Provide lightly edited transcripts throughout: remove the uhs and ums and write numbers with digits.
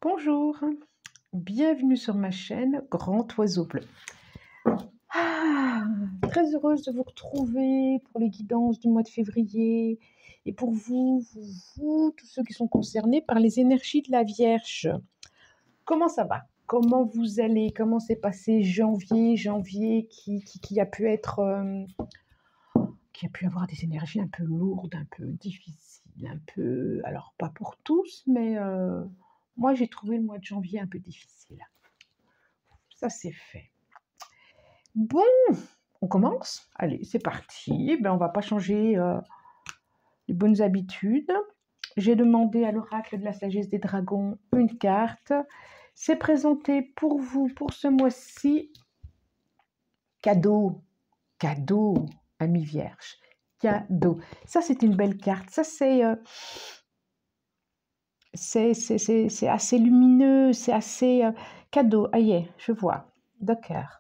Bonjour, bienvenue sur ma chaîne Grand Oiseau Bleu. Ah, très heureuse de vous retrouver pour les guidances du mois de février et pour tous ceux qui sont concernés par les énergies de la Vierge. Comment ça va? Comment vous allez? Comment s'est passé janvier qui a pu être, qui a pu avoir des énergies un peu lourdes, un peu difficiles, un peu, alors pas pour tous, mais moi j'ai trouvé le mois de janvier un peu difficile. Ça c'est fait. Bon, on commence? Allez, c'est parti. Ben, on va pas changer les bonnes habitudes. J'ai demandé à l'oracle de la sagesse des dragons une carte. C'est présenté pour vous pour ce mois-ci. Cadeau, cadeau, ami vierge, cadeau. Ça, c'est une belle carte. Ça, c'est assez lumineux, c'est assez cadeau. Ah, yeah, je vois. D'accord.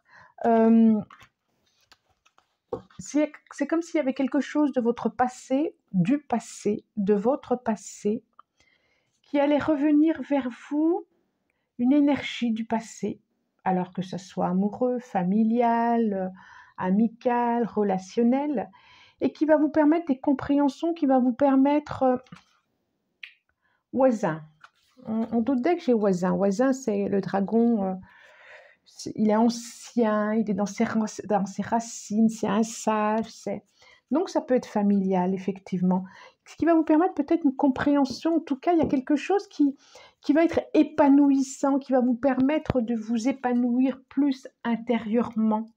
C'est comme s'il y avait quelque chose de votre passé, de votre passé, qui allait revenir vers vous, une énergie du passé, alors que ce soit amoureux, familial, amical, relationnel, et qui va vous permettre des compréhensions, qui va vous permettre voisin. On doute dès que j'ai voisin. Voisin, c'est le dragon. Il est ancien, il est dans ses racines, c'est un sage. Donc ça peut être familial, effectivement. Ce qui va vous permettre peut-être une compréhension. En tout cas, il y a quelque chose qui va être épanouissant, qui va vous permettre de vous épanouir plus intérieurement.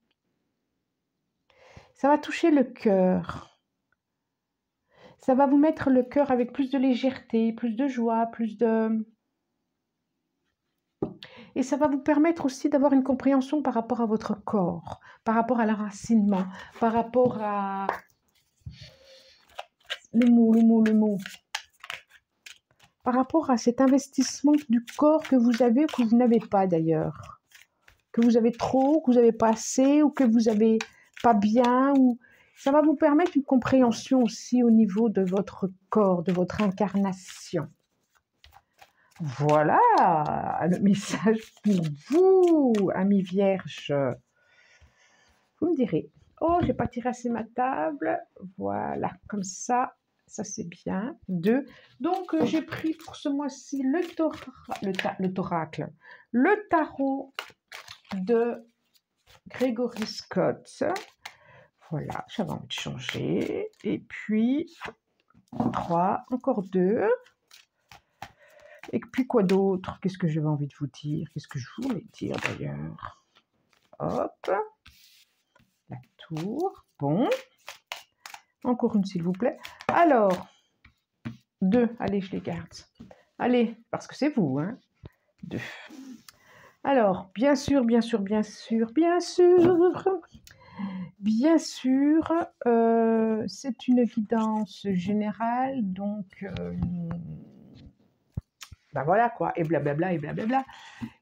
Ça va toucher le cœur. Ça va vous mettre le cœur avec plus de légèreté, plus de joie, plus de... Et ça va vous permettre aussi d'avoir une compréhension par rapport à votre corps, par rapport à l'enracinement, par rapport à... Le mot. Par rapport à cet investissement du corps que vous avez ou que vous n'avez pas d'ailleurs. Que vous avez trop, que vous n'avez pas assez, ou que vous n'avez pas bien. Ou... Ça va vous permettre une compréhension aussi au niveau de votre corps, de votre incarnation. Voilà le message pour vous, amis vierges. Vous me direz, oh, j'ai pas tiré assez ma table. Voilà, comme ça c'est bien. 2. Donc, j'ai pris pour ce mois-ci le tarot de Gregory Scott. Voilà, j'avais envie de changer. Et puis, 3, encore 2. Et puis quoi d'autre? Qu'est-ce que j'avais envie de vous dire? Qu'est-ce que je voulais dire d'ailleurs? Hop, la tour. Bon. Encore une, s'il vous plaît. Alors, 2. Allez, je les garde. Allez, parce que c'est vous, hein. 2. Alors, bien sûr, c'est une guidance générale, donc, ben voilà quoi, et blablabla.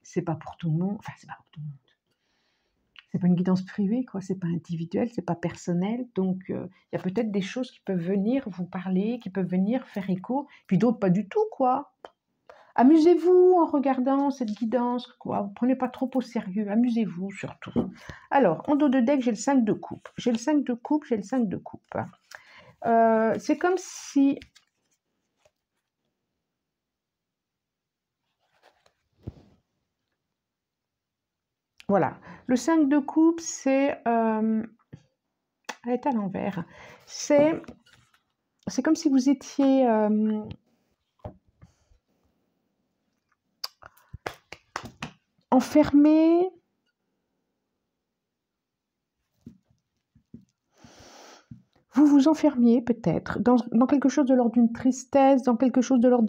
C'est pas pour tout le monde, enfin, c'est pas pour tout le monde. C'est pas une guidance privée, quoi, c'est pas individuel, c'est pas personnel, donc il y a peut-être des choses qui peuvent venir vous parler, qui peuvent venir faire écho, puis d'autres pas du tout, quoi. Amusez-vous en regardant cette guidance, quoi. Vous prenez pas trop au sérieux, amusez-vous surtout. Alors, en dos de deck, j'ai le 5 de coupe. J'ai le 5 de coupe. C'est comme si... Voilà. Le 5 de coupe, c'est... elle est à l'envers. C'est comme si vous étiez... enfermé... Vous vous enfermiez peut-être dans quelque chose de l'ordre d'une tristesse, dans quelque chose de l'ordre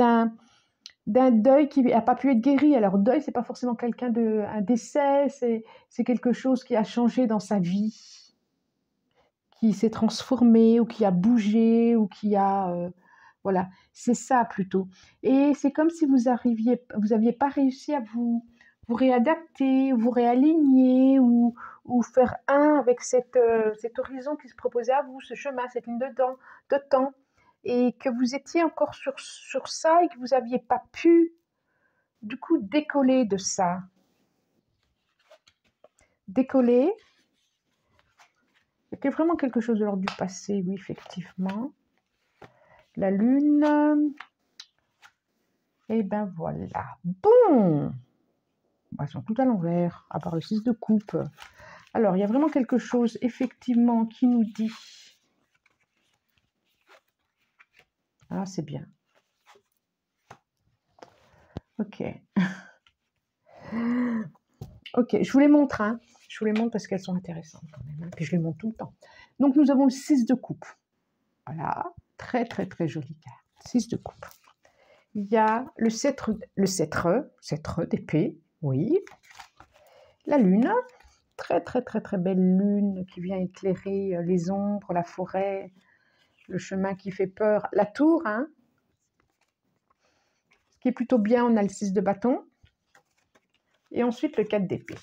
d'un deuil qui n'a pas pu être guéri. Alors, deuil, c'est pas forcément un décès, c'est quelque chose qui a changé dans sa vie, qui s'est transformé, ou qui a bougé, ou qui a... voilà, c'est ça plutôt. Et c'est comme si vous aviez pas réussi à vous réadapter, vous réaligner, ou faire un avec cet horizon qui se proposait à vous, ce chemin, cette ligne de temps, et que vous étiez encore sur ça, et que vous n'aviez pas pu du coup décoller de ça. Décoller. Il y a vraiment quelque chose de l'ordre du passé, oui, effectivement. La lune. Et ben voilà. Bon. Elles sont toutes à l'envers, à part le 6 de coupe. Alors, il y a vraiment quelque chose, effectivement, qui nous dit... Ah, c'est bien. Ok. Ok, je vous les montre, hein. Je vous les montre parce qu'elles sont intéressantes quand même, hein. Puis je les montre tout le temps. Donc, nous avons le 6 de coupe. Voilà, très, très, très jolie carte. 6 de coupe. Il y a le cètre d'épée, oui. La lune, très, très, très, très belle lune qui vient éclairer les ombres, la forêt, le chemin qui fait peur. La tour, hein. Ce qui est plutôt bien, on a le 6 de bâton. Et ensuite, le 4 d'épée.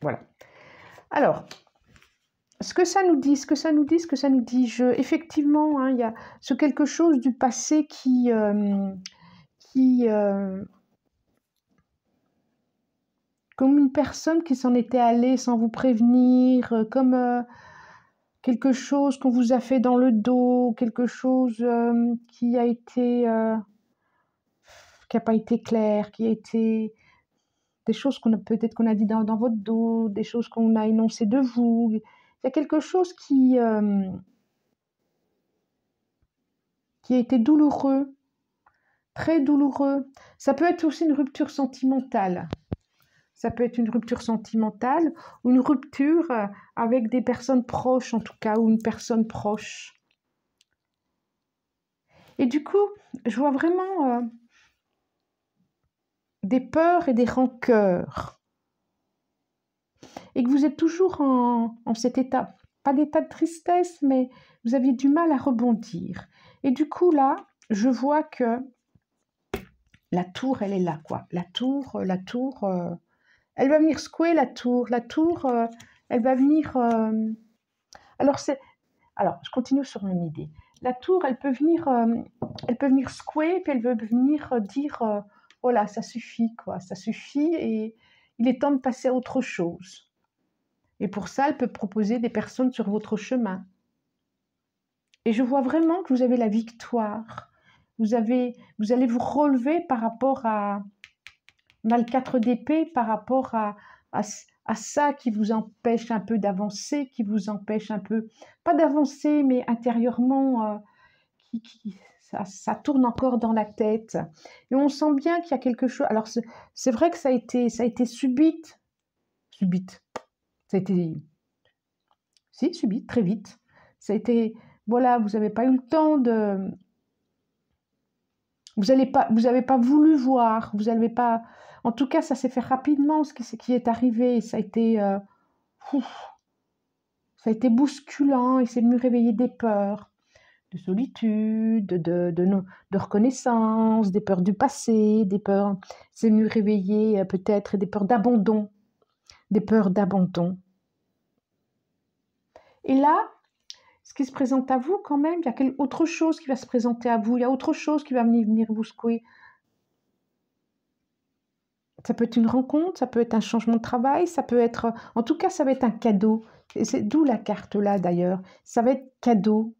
Voilà. Alors, ce que ça nous dit, effectivement, hein, il y a ce quelque chose du passé qui comme une personne qui s'en était allée sans vous prévenir, comme quelque chose qu'on vous a fait dans le dos, quelque chose qui a été, qui n'a pas été clair, qui a été des choses peut-être qu'on a dit dans votre dos, des choses qu'on a énoncées de vous. Il y a quelque chose qui a été douloureux, très douloureux. Ça peut être aussi une rupture sentimentale. Ça peut être une rupture sentimentale ou une rupture avec des personnes proches, en tout cas, ou une personne proche. Et du coup, je vois vraiment des peurs et des rancœurs. Et que vous êtes toujours en cet état, pas d'état de tristesse, mais vous aviez du mal à rebondir. Et du coup, là, je vois que la tour, elle est là, quoi. La tour, elle va venir secouer la tour. La tour, elle va venir... Alors, je continue sur mon idée. La tour, elle peut venir secouer, puis elle veut venir dire, oh là, ça suffit, quoi, ça suffit, et il est temps de passer à autre chose. Et pour ça, elle peut proposer des personnes sur votre chemin. Et je vois vraiment que vous avez la victoire. Vous allez vous relever par rapport à... On a le 4 d'épée par rapport à ça qui vous empêche un peu d'avancer, qui vous empêche un peu, pas d'avancer, mais intérieurement, ça tourne encore dans la tête. Et on sent bien qu'il y a quelque chose... Alors, c'est vrai que ça a été subite. Subite. Ça a été... Si, subite, très vite. Ça a été... Voilà, vous n'avez pas eu le temps de... Vous n'avez pas voulu voir, vous n'avez pas... En tout cas, ça s'est fait rapidement, ce qui est arrivé. Ça a été bousculant, et c'est venu réveiller des peurs de solitude, de reconnaissance, des peurs du passé, des peurs... C'est venu réveiller peut-être des peurs d'abandon. Des peurs d'abandon. Et là, ce qui se présente à vous quand même, il y a autre chose qui va se présenter à vous, il y a autre chose qui va venir vous secouer. Ça peut être une rencontre, ça peut être un changement de travail, ça peut être... En tout cas, ça va être un cadeau. Et c'est d'où la carte là d'ailleurs. Ça va être cadeau.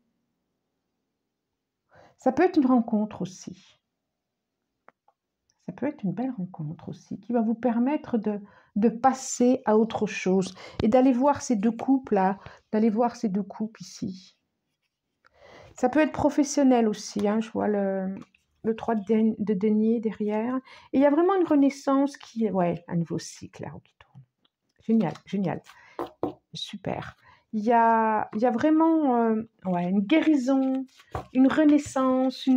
Ça peut être une rencontre aussi. Ça peut être une belle rencontre aussi qui va vous permettre de passer à autre chose et d'aller voir ces deux couples là, d'aller voir ces deux couples ici. Ça peut être professionnel aussi, hein, je vois le 3 de denier derrière. Et il y a vraiment une renaissance qui est... Ouais, un nouveau cycle là, qui tourne. Génial, génial. Super. Il y a vraiment une guérison, une renaissance,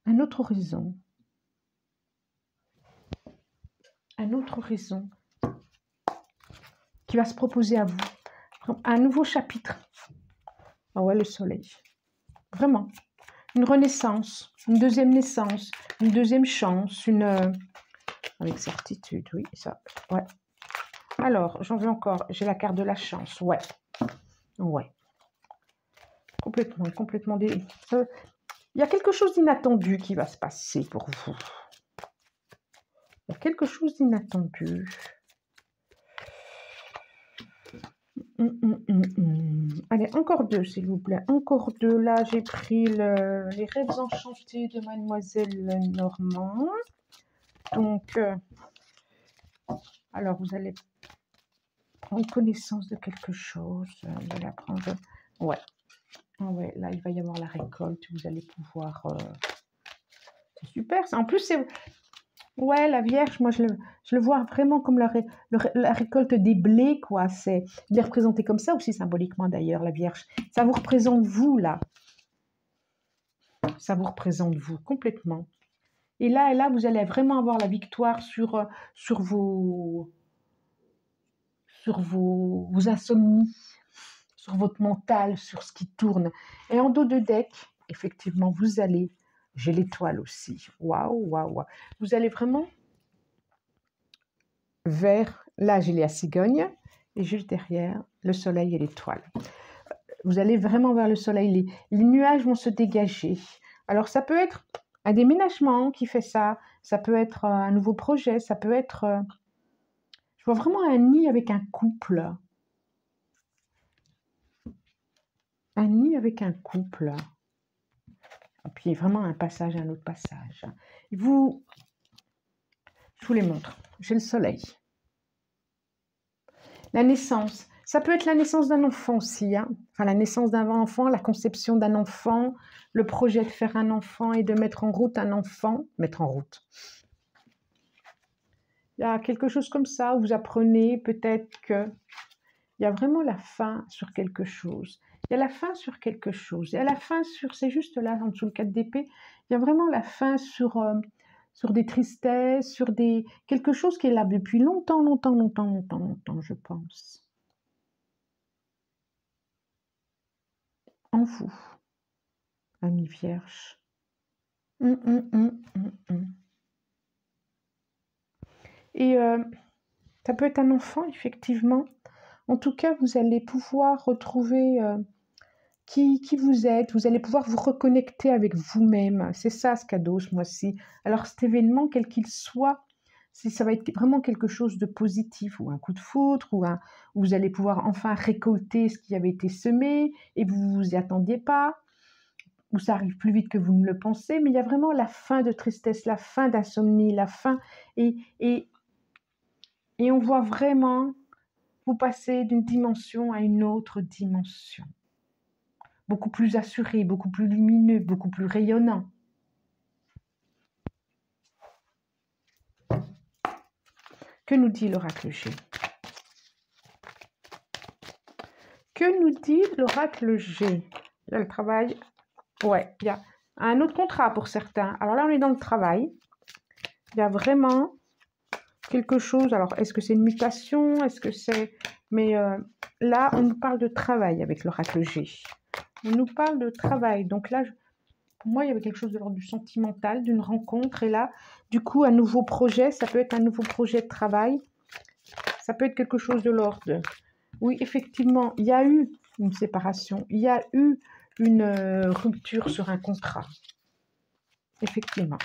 un autre horizon. Un autre horizon qui va se proposer à vous. Un nouveau chapitre. Ah ouais, le soleil. Vraiment. Une renaissance, une deuxième naissance, une deuxième chance, avec certitude, oui, ça, ouais. Alors, j'en veux encore, j'ai la carte de la chance, ouais. Ouais. complètement, complètement. Il y a quelque chose d'inattendu qui va se passer pour vous. Il y a quelque chose d'inattendu. Allez, encore 2, s'il vous plaît. Encore 2. Là, j'ai pris les rêves enchantés de Mademoiselle Normand. Donc, alors, vous allez prendre connaissance de quelque chose. Vous allez apprendre... Ouais. Ah ouais, là, il va y avoir la récolte. Vous allez pouvoir... C'est super, ça. En plus, c'est... Ouais, la Vierge, moi, je le vois vraiment comme la récolte des blés, quoi. C'est bien représenté comme ça aussi, symboliquement, d'ailleurs, la Vierge. Ça vous représente vous, là. Ça vous représente vous, complètement. Et là, vous allez vraiment avoir la victoire sur vos insomnies, sur votre mental, sur ce qui tourne. Et en dos de deck, effectivement, vous allez... J'ai l'étoile aussi. Waouh, waouh, waouh. Vous allez vraiment vers... Là, j'ai la cigogne. Et juste derrière, le soleil et l'étoile. Vous allez vraiment vers le soleil. Les nuages vont se dégager. Alors, ça peut être un déménagement qui fait ça. Ça peut être un nouveau projet. Ça peut être... je vois vraiment un nid avec un couple. Un nid avec un couple. Et puis vraiment un passage, un autre passage. Je vous les montre. J'ai le soleil. La naissance. Ça peut être la naissance d'un enfant aussi. Hein. Enfin, la naissance d'un enfant, la conception d'un enfant, le projet de faire un enfant et de mettre en route un enfant. Mettre en route. Il y a quelque chose comme ça où vous apprenez peut-être que il y a vraiment la fin sur quelque chose. Il y a la fin sur quelque chose. Il y a la fin sur, c'est juste là, en dessous le 4 d'épée, il y a vraiment la fin sur des tristesses, sur quelque chose qui est là depuis longtemps, longtemps, longtemps, longtemps, longtemps, je pense. En vous, ami Vierge. Et ça peut être un enfant, effectivement. En tout cas, vous allez pouvoir retrouver qui vous êtes. Vous allez pouvoir vous reconnecter avec vous-même. C'est ça, ce cadeau, ce mois-ci. Alors, cet événement, quel qu'il soit, ça va être vraiment quelque chose de positif, ou un coup de foudre, où vous allez pouvoir enfin récolter ce qui avait été semé, et vous ne vous y attendiez pas, ou ça arrive plus vite que vous ne le pensez, mais il y a vraiment la fin de tristesse, la fin d'insomnie, la fin... Et on voit vraiment... vous passez d'une dimension à une autre dimension. Beaucoup plus assuré, beaucoup plus lumineux, beaucoup plus rayonnant. Que nous dit l'oracle G? Que nous dit l'oracle G? Là, le travail, ouais, il y a un autre contrat pour certains. Alors là, on est dans le travail. Il y a vraiment quelque chose. Alors, est-ce que c'est une mutation? Est-ce que c'est... Mais là, on nous parle de travail avec l'oracle G. On nous parle de travail. Donc là, pour moi, il y avait quelque chose de l'ordre du sentimental, d'une rencontre. Et là, du coup, un nouveau projet. Ça peut être un nouveau projet de travail. Ça peut être quelque chose de l'ordre. Oui, effectivement, il y a eu une séparation. Il y a eu une rupture sur un contrat. Effectivement.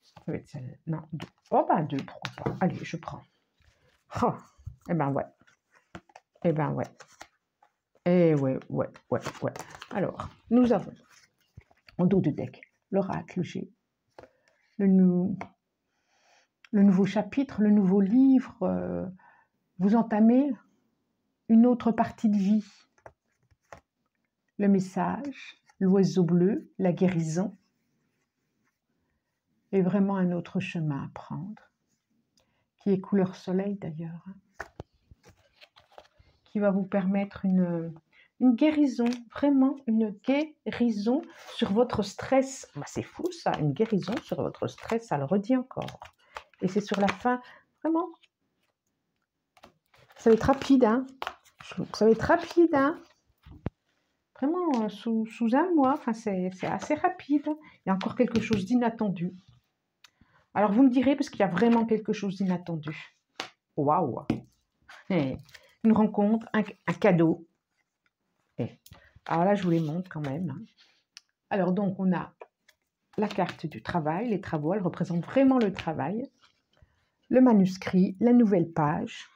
Ça va être celle... Non, 2. Oh, ben 2, pourquoi pas. Allez, je prends. Oh, eh ben ouais. Eh ben ouais. Eh ouais. Alors, nous avons en dos de deck l'oracle G, le nouveau chapitre, le nouveau livre. Vous entamez une autre partie de vie. Le message, l'oiseau bleu, la guérison, et vraiment un autre chemin à prendre, qui est couleur soleil d'ailleurs, hein, qui va vous permettre une guérison, vraiment une guérison sur votre stress. Bah, c'est fou ça, une guérison sur votre stress, ça le redit encore. Et c'est sur la fin, vraiment. Ça va être rapide, hein. Ça va être rapide, hein. Vraiment, sous un mois, enfin, c'est assez rapide. Il y a encore quelque chose d'inattendu. Alors, vous me direz, parce qu'il y a vraiment quelque chose d'inattendu. Waouh! une rencontre, un cadeau. Et, alors là, je vous les montre quand même. Alors donc, on a la carte du travail, les travaux, elle représente vraiment le travail. Le manuscrit, la nouvelle page,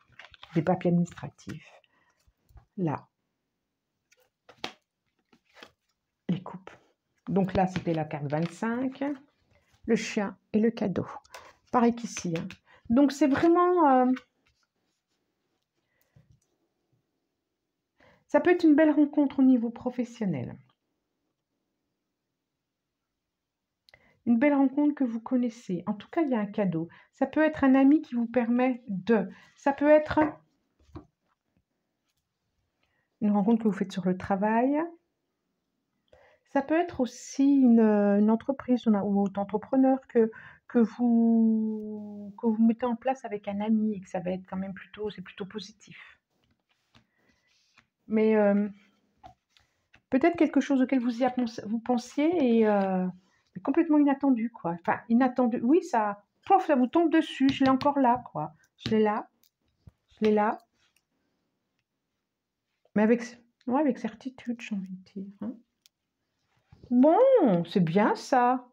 des papiers administratifs. Là, les coupes. Donc là, c'était la carte 25, le chien et le cadeau. Pareil qu'ici. Hein. Donc c'est vraiment... ça peut être une belle rencontre au niveau professionnel. Une belle rencontre que vous connaissez. En tout cas, il y a un cadeau. Ça peut être un ami qui vous permet de... Ça peut être une rencontre que vous faites sur le travail. Ça peut être aussi une entreprise ou entrepreneur que vous mettez en place avec un ami et que ça va être quand même plutôt, c'est plutôt positif. Mais peut-être quelque chose auquel vous pensiez et complètement inattendu, quoi. Enfin, inattendu, oui, ça vous tombe dessus, je l'ai encore là, quoi. Je l'ai là, je l'ai là. Mais avec certitude, j'ai envie de dire. Hein. Bon, c'est bien ça.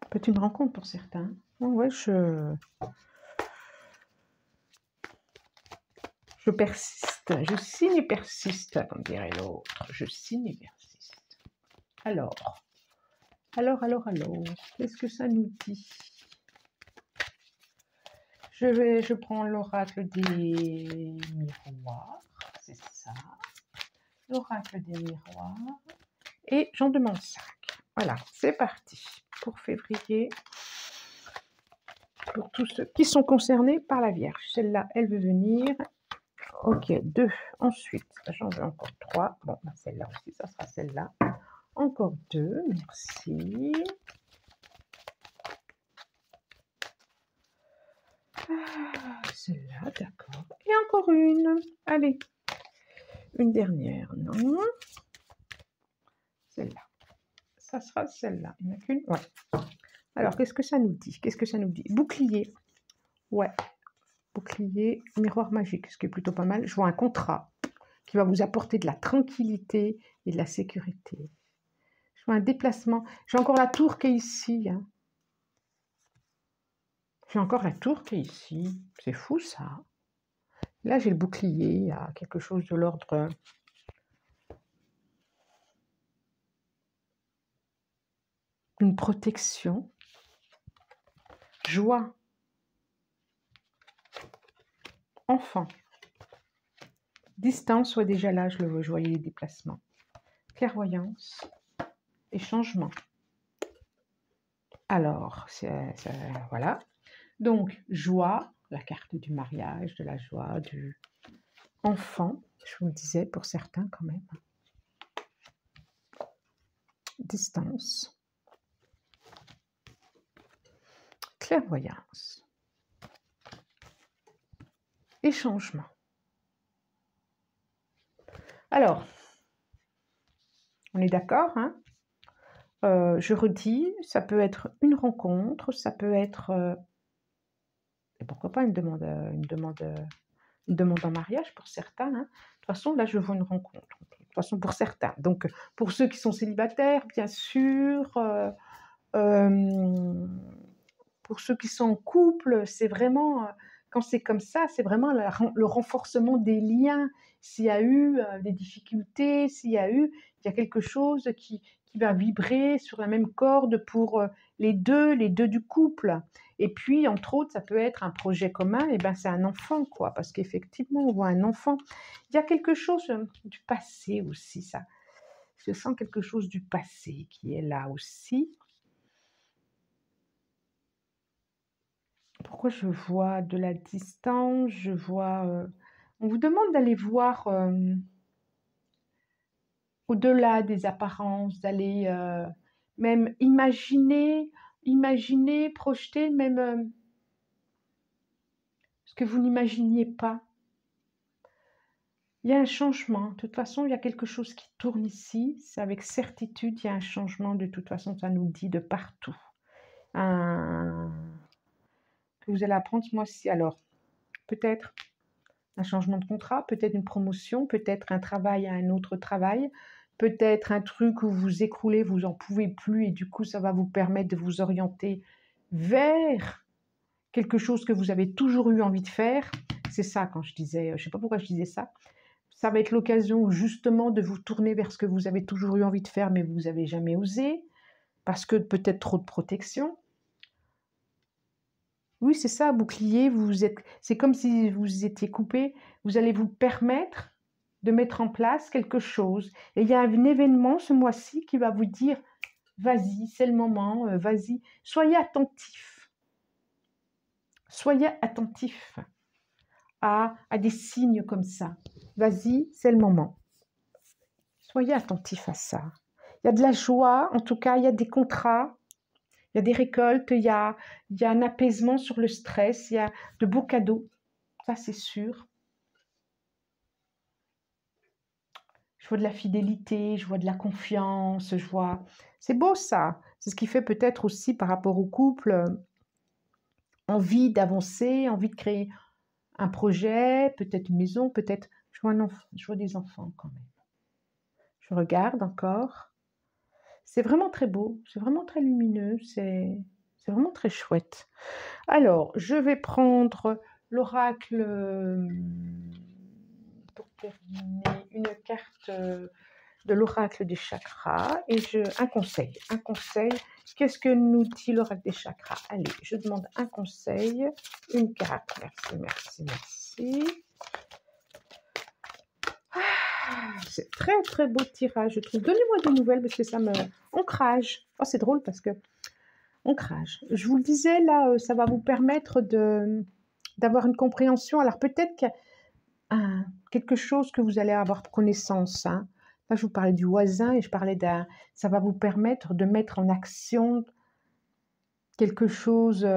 Peut-être une rencontre pour certains. Ouais, je persiste. Je signe et persiste, comme dirait l'autre. Je signe et persiste. Alors. Qu'est-ce que ça nous dit? Je prends l'oracle des miroirs. C'est ça. L'oracle des miroirs. Et j'en demande 5. Voilà, c'est parti. Pour février. Pour tous ceux qui sont concernés par la Vierge. Celle-là, elle veut venir. Ok, 2. Ensuite, j'en veux encore 3. Bon, celle-là aussi, ça sera celle-là. Encore 2, merci. Celle-là, d'accord. Et encore une. Allez, une dernière, non. Celle-là. Ça sera celle-là. Il n'y en a qu'une. Ouais. Alors, qu'est-ce que ça nous dit? Qu'est-ce que ça nous dit? Bouclier. Ouais. Bouclier, miroir magique, ce qui est plutôt pas mal. Je vois un contrat qui va vous apporter de la tranquillité et de la sécurité. Je vois un déplacement. J'ai encore la tour qui est ici. Hein. J'ai encore la tour qui est ici. C'est fou, ça. Là, j'ai le bouclier. Il y a quelque chose de l'ordre... une protection. Joie. Enfant. Distance, soit déjà là, je le vois, je voyais les déplacements. Clairvoyance et changement. Alors, voilà. Donc, joie, la carte du mariage, de la joie, du enfant, je vous le disais, pour certains quand même. Distance. Clairvoyance. Et changement. Alors, on est d'accord, hein? Je redis, ça peut être une rencontre, ça peut être, et pourquoi pas une demande en mariage pour certains. Hein. De toute façon, là, je vois une rencontre. De toute façon, pour certains. Donc, pour ceux qui sont célibataires, bien sûr. Pour ceux qui sont en couple, c'est vraiment, quand c'est comme ça, c'est vraiment le renforcement des liens. S'il y a eu des difficultés, il y a quelque chose qui va vibrer sur la même corde pour les deux du couple. Et puis, entre autres, ça peut être un projet commun, et ben c'est un enfant, quoi, parce qu'effectivement, on voit un enfant. Il y a quelque chose du passé aussi, ça. Je sens quelque chose du passé qui est là aussi. Pourquoi je vois de la distance? Je vois... on vous demande d'aller voir au-delà des apparences, d'aller même imaginer, projeter même ce que vous n'imaginiez pas. Il y a un changement. De toute façon, il y a quelque chose qui tourne ici. C'est avec certitude, il y a un changement. De toute façon, ça nous dit de partout. que vous allez apprendre ce mois-ci. Alors, peut-être un changement de contrat, peut-être une promotion, peut-être un travail à un autre travail, peut-être un truc où vous écroulez, vous n'en pouvez plus et du coup, ça va vous permettre de vous orienter vers quelque chose que vous avez toujours eu envie de faire. C'est ça quand je disais, je ne sais pas pourquoi je disais ça. Ça va être l'occasion justement de vous tourner vers ce que vous avez toujours eu envie de faire, mais vous n'avez jamais osé, parce que peut-être trop de protection. Oui, c'est ça, bouclier, c'est comme si vous étiez coupé. Vous allez vous permettre de mettre en place quelque chose. Et il y a un événement ce mois-ci qui va vous dire, vas-y, c'est le moment, vas-y. Soyez attentif. Soyez attentif à des signes comme ça. Vas-y, c'est le moment. Soyez attentif à ça. Il y a de la joie, en tout cas, il y a des contrats. Il y a des récoltes, il y a un apaisement sur le stress, il y a de beaux cadeaux, ça c'est sûr. Je vois de la fidélité, je vois de la confiance, je vois... C'est beau ça, c'est ce qui fait peut-être aussi par rapport au couple, envie d'avancer, envie de créer un projet, peut-être une maison, peut-être... Je vois des enfants quand même. Je regarde encore. C'est vraiment très beau, c'est vraiment très lumineux, c'est vraiment très chouette. Alors, je vais prendre l'oracle pour terminer, une carte de l'oracle des chakras et un conseil. Un conseil, qu'est-ce que nous dit l'oracle des chakras? Allez, je demande un conseil, une carte. Merci, merci, merci. C'est très très beau tirage, je trouve. Donnez-moi des nouvelles parce que ça me... Ancrage. Oh, c'est drôle parce que... Ancrage. Je vous le disais, là, ça va vous permettre d'avoir une compréhension. Alors peut-être qu'il y a quelque chose que vous allez avoir connaissance. Hein. Là, je vous parlais du voisin et je parlais d'un... Ça va vous permettre de mettre en action quelque chose,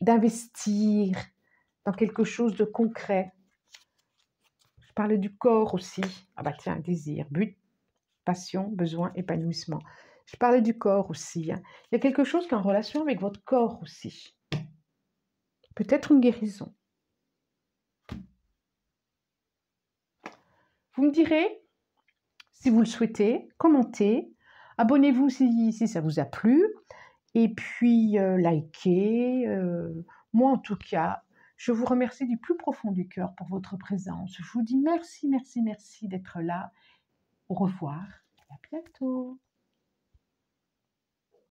d'investir dans quelque chose de concret. Je parlais du corps aussi. Ah bah tiens, désir, but, passion, besoin, épanouissement. Je parlais du corps aussi. Hein. Il y a quelque chose qui est en relation avec votre corps aussi. Peut-être une guérison. Vous me direz, si vous le souhaitez, commentez, abonnez-vous si ça vous a plu, et puis likez. Moi, en tout cas, je vous remercie du plus profond du cœur pour votre présence. Je vous dis merci, merci, merci d'être là. Au revoir et à bientôt.